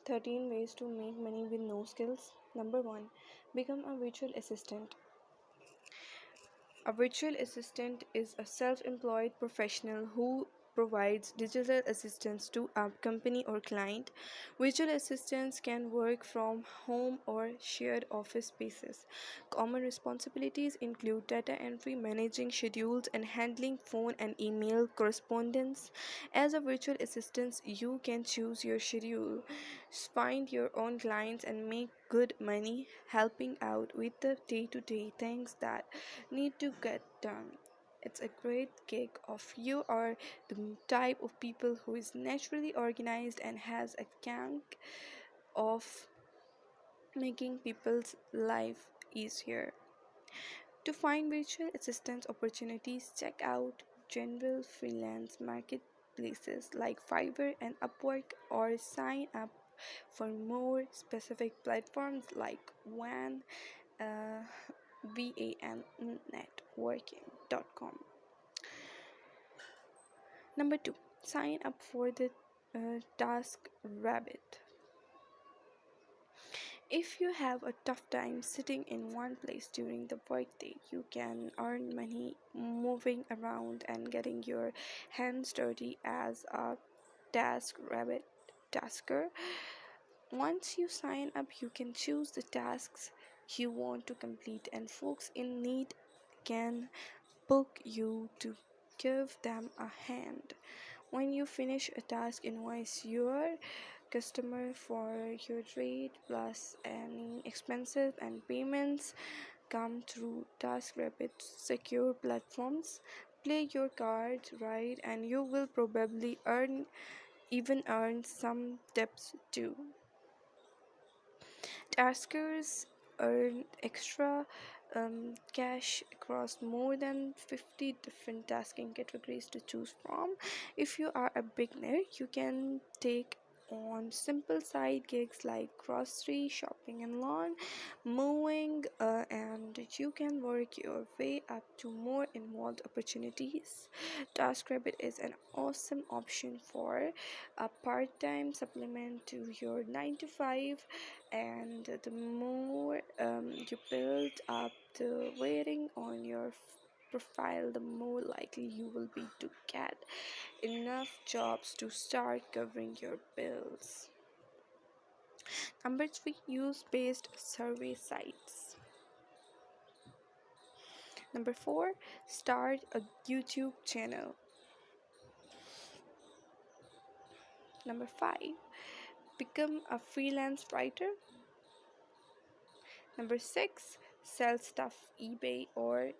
13 ways to make money with no skills. Number 1, become a virtual assistant. A virtual assistant is a self employed professional who provides digital assistance to a company or client. Virtual assistants can work from home or shared office spaces. Common responsibilities include data entry, managing schedules, and handling phone and email correspondence. As a virtual assistant, you can choose your schedule, find your own clients, and make good money helping out with the day to day things that need to get done. It's a great gig if you are the type of people who is naturally organized and has a knack of making people's life easier. To find virtual assistance opportunities, check out general freelance marketplaces like Fiverr and Upwork, or sign up for more specific platforms like uh, VAN networking.com. Number 2, sign up for the Task Rabbit. If you have a tough time sitting in one place during the workday, you can earn money moving around and getting your hands dirty as a Task Rabbit tasker. Once you sign up, you can choose the tasks you want to complete, and folks in need can book you to give them a hand. When you finish a task, invoice your customer for your rate plus any expenses, and payments come through TaskRabbit secure platforms. Play your cards right, and you will probably earn some tips too. Taskers earn extra cash across more than 50 different tasking categories to choose from. If you are a beginner, you can take on simple side gigs like grocery shopping and lawn mowing, and you can work your way up to more involved opportunities. TaskRabbit is an awesome option for a part-time supplement to your 9 to 5, and the more you build up the weighting on your profile, the more likely you will be to get enough jobs to start covering your bills. Number 3, use based survey sites. Number 4, start a YouTube channel. Number 5, become a freelance writer. Number 6, sell stuff eBay or